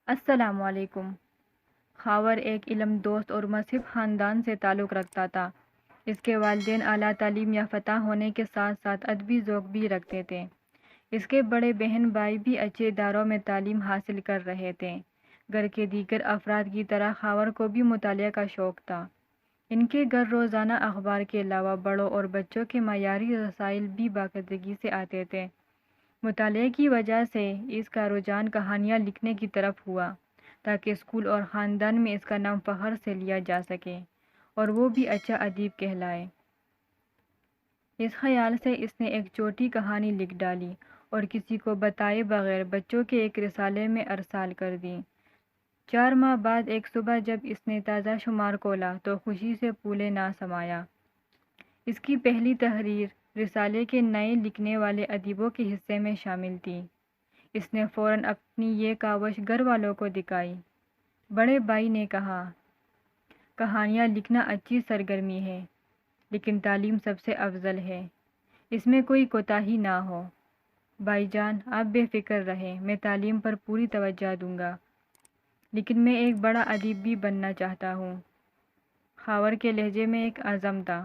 السلام علیکم۔ خاور ایک علم دوست اور مذہب خاندان سے تعلق رکھتا تھا۔ اس کے والدین اعلیٰ تعلیم یافتہ ہونے کے ساتھ ساتھ ادبی ذوق بھی رکھتے تھے۔ اس کے بڑے بہن بھائی بھی اچھے اداروں میں تعلیم حاصل کر رہے تھے۔ گھر کے دیگر افراد کی طرح خاور کو بھی مطالعہ کا شوق تھا۔ ان کے گھر روزانہ اخبار کے علاوہ بڑوں اور بچوں کے معیاری رسائل بھی باقاعدگی سے آتے تھے۔ مطالعے کی وجہ سے اس کا رجحان کہانیاں لکھنے کی طرف ہوا، تاکہ اسکول اور خاندان میں اس کا نام فخر سے لیا جا سکے اور وہ بھی اچھا ادیب کہلائے۔ اس خیال سے اس نے ایک چھوٹی کہانی لکھ ڈالی اور کسی کو بتائے بغیر بچوں کے ایک رسالے میں ارسال کر دی۔ 4 ماہ بعد ایک صبح جب اس نے تازہ شمار کھولا تو خوشی سے پھولے نہ سمایا۔ اس کی پہلی تحریر رسالے کے نئے لکھنے والے ادیبوں کے حصے میں شامل تھی۔ اس نے فوراً اپنی یہ کاوش گھر والوں کو دکھائی۔ بڑے بھائی نے کہا، کہانیاں لکھنا اچھی سرگرمی ہے، لیکن تعلیم سب سے افضل ہے، اس میں کوئی کوتاہی نہ ہو۔ بھائی جان، آپ بے فکر رہیں، میں تعلیم پر پوری توجہ دوں گا، لیکن میں ایک بڑا ادیب بھی بننا چاہتا ہوں۔ خاور کے لہجے میں ایک عزم تھا۔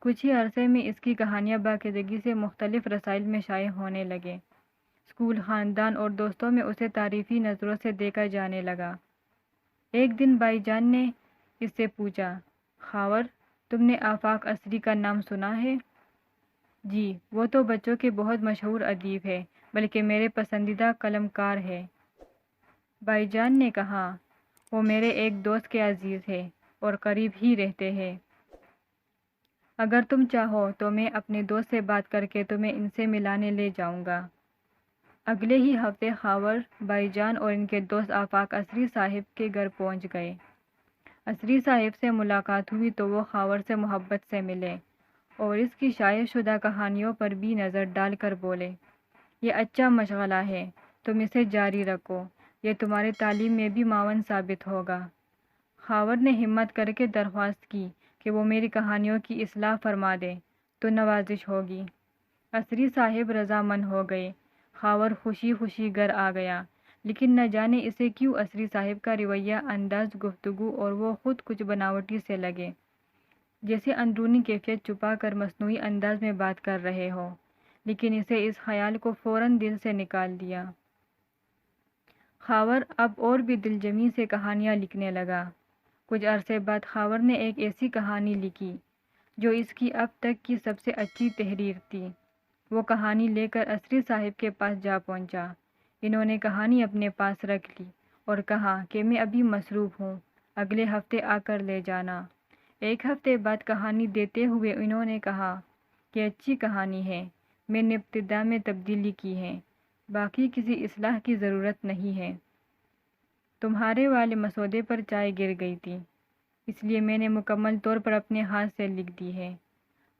کچھ ہی عرصے میں اس کی کہانیاں باقاعدگی سے مختلف رسائل میں شائع ہونے لگے۔ اسکول، خاندان اور دوستوں میں اسے تعریفی نظروں سے دیکھا جانے لگا۔ ایک دن بھائی جان نے اس سے پوچھا، خاور، تم نے آفاق عصری کا نام سنا ہے؟ جی، وہ تو بچوں کے بہت مشہور ادیب ہے، بلکہ میرے پسندیدہ قلمکار ہے۔ بھائی جان نے کہا، وہ میرے ایک دوست کے عزیز ہے اور قریب ہی رہتے ہیں۔ اگر تم چاہو تو میں اپنے دوست سے بات کر کے تمہیں ان سے ملانے لے جاؤں گا۔ اگلے ہی ہفتے خاور، بھائی جان اور ان کے دوست آفاق عصری صاحب کے گھر پہنچ گئے۔ عصری صاحب سے ملاقات ہوئی تو وہ خاور سے محبت سے ملے اور اس کی شائع شدہ کہانیوں پر بھی نظر ڈال کر بولے، یہ اچھا مشغلہ ہے، تم اسے جاری رکھو، یہ تمہاری تعلیم میں بھی معاون ثابت ہوگا۔ خاور نے ہمت کر کے درخواست کی کہ وہ میری کہانیوں کی اصلاح فرما دے تو نوازش ہوگی۔ عصری صاحب رضامند ہو گئے۔ خاور خوشی خوشی گھر آ گیا، لیکن نہ جانے اسے کیوں عصری صاحب کا رویہ، انداز گفتگو اور وہ خود کچھ بناوٹی سے لگے، جیسے اندرونی کیفیت چھپا کر مصنوعی انداز میں بات کر رہے ہو، لیکن اسے اس خیال کو فوراً دل سے نکال دیا۔ خاور اب اور بھی دل جمی سے کہانیاں لکھنے لگا۔ کچھ عرصے بعد خاور نے ایک ایسی کہانی لکھی جو اس کی اب تک کی سب سے اچھی تحریر تھی۔ وہ کہانی لے کر عصری صاحب کے پاس جا پہنچا۔ انہوں نے کہانی اپنے پاس رکھ لی اور کہا کہ میں ابھی مصروف ہوں، اگلے ہفتے آ کر لے جانا۔ ایک ہفتے بعد کہانی دیتے ہوئے انہوں نے کہا کہ اچھی کہانی ہے، میں نے ابتدا میں تبدیلی کی ہے، باقی کسی اصلاح کی ضرورت نہیں ہے۔ تمہارے والے مسودے پر چائے گر گئی تھی، اس لیے میں نے مکمل طور پر اپنے ہاتھ سے لکھ دی ہے۔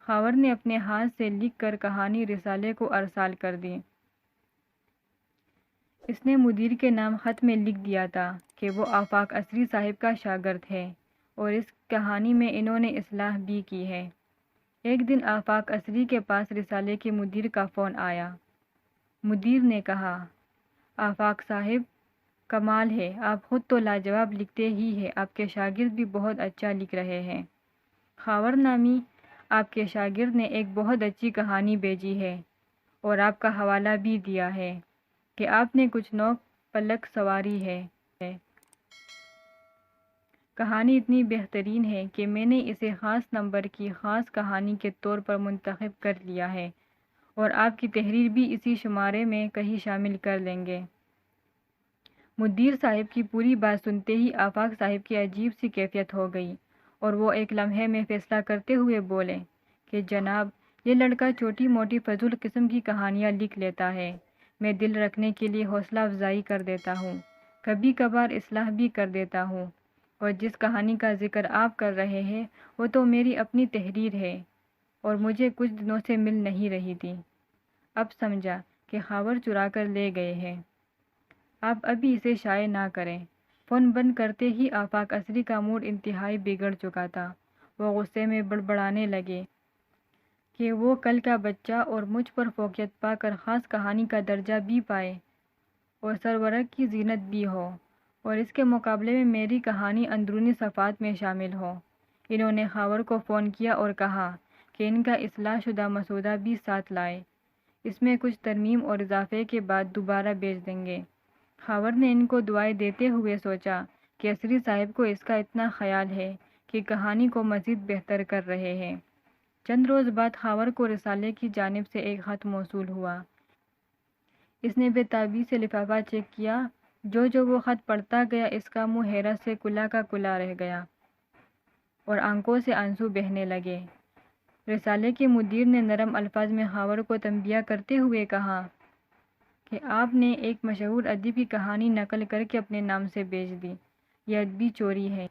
خاور نے اپنے ہاتھ سے لکھ کر کہانی رسالے کو ارسال کر دی۔ اس نے مدیر کے نام خط میں لکھ دیا تھا کہ وہ آفاق عصری صاحب کا شاگرد ہے اور اس کہانی میں انہوں نے اصلاح بھی کی ہے۔ ایک دن آفاق عصری کے پاس رسالے کے مدیر کا فون آیا۔ مدیر نے کہا، آفاق صاحب، کمال ہے، آپ خود تو لاجواب لکھتے ہی ہیں، آپ کے شاگرد بھی بہت اچھا لکھ رہے ہیں۔ خاور نامی آپ کے شاگرد نے ایک بہت اچھی کہانی بھیجی ہے اور آپ کا حوالہ بھی دیا ہے کہ آپ نے کچھ نو پلک سواری ہے۔ کہانی اتنی بہترین ہے کہ میں نے اسے خاص نمبر کی خاص کہانی کے طور پر منتخب کر لیا ہے اور آپ کی تحریر بھی اسی شمارے میں کہیں شامل کر لیں گے۔ مدیر صاحب کی پوری بات سنتے ہی آفاق صاحب کی عجیب سی کیفیت ہو گئی اور وہ ایک لمحے میں فیصلہ کرتے ہوئے بولے کہ جناب، یہ لڑکا چھوٹی موٹی فضول قسم کی کہانیاں لکھ لیتا ہے، میں دل رکھنے کے لیے حوصلہ افزائی کر دیتا ہوں، کبھی کبھار اصلاح بھی کر دیتا ہوں، اور جس کہانی کا ذکر آپ کر رہے ہیں وہ تو میری اپنی تحریر ہے اور مجھے کچھ دنوں سے مل نہیں رہی تھی۔ اب سمجھا کہ خاور چرا کر لے گئے ہیں۔ آپ ابھی اسے شائع نہ کریں۔ فون بند کرتے ہی آفاق عصری کا موڈ انتہائی بگڑ چکا تھا۔ وہ غصے میں بڑبڑانے لگے کہ وہ کل کا بچہ اور مجھ پر فوقیت پا کر خاص کہانی کا درجہ بھی پائے اور سرورق کی زینت بھی ہو، اور اس کے مقابلے میں میری کہانی اندرونی صفحات میں شامل ہو۔ انہوں نے خاور کو فون کیا اور کہا کہ ان کا اصلاح شدہ مسودہ بھی ساتھ لائے، اس میں کچھ ترمیم اور اضافے کے بعد دوبارہ بھیج دیں گے۔ خاور نے ان کو دعائیں دیتے ہوئے سوچا کہ اسری صاحب کو اس کا اتنا خیال ہے کہ کہانی کو مزید بہتر کر رہے ہیں۔ چند روز بعد خاور کو رسالے کی جانب سے ایک خط موصول ہوا۔ اس نے بے تابی سے لفافہ چیک کیا۔ جو وہ خط پڑھتا گیا اس کا منہ حیرت سے کلا کا کلا رہ گیا اور آنکھوں سے آنسو بہنے لگے۔ رسالے کے مدیر نے نرم الفاظ میں خاور کو تنبیہ کرتے ہوئے کہا کہ آپ نے ایک مشہور ادیب کی کہانی نقل کر کے اپنے نام سے بھیج دی، یہ ادبی چوری ہے۔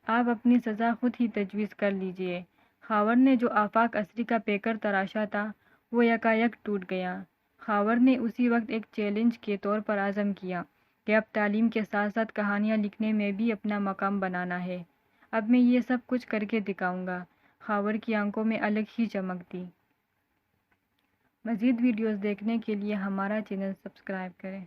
آپ اپنی سزا خود ہی تجویز کر لیجئے۔ خاور نے جو آفاق اسری کا پیکر تراشا تھا وہ یکایک ٹوٹ گیا۔ خاور نے اسی وقت ایک چیلنج کے طور پر عزم کیا کہ اب تعلیم کے ساتھ ساتھ کہانیاں لکھنے میں بھی اپنا مقام بنانا ہے۔ اب میں یہ سب کچھ کر کے دکھاؤں گا۔ خاور کی آنکھوں میں الگ ہی چمک تھی۔ مزید ویڈیوز دیکھنے کے لیے ہمارا چینل سبسکرائب کریں۔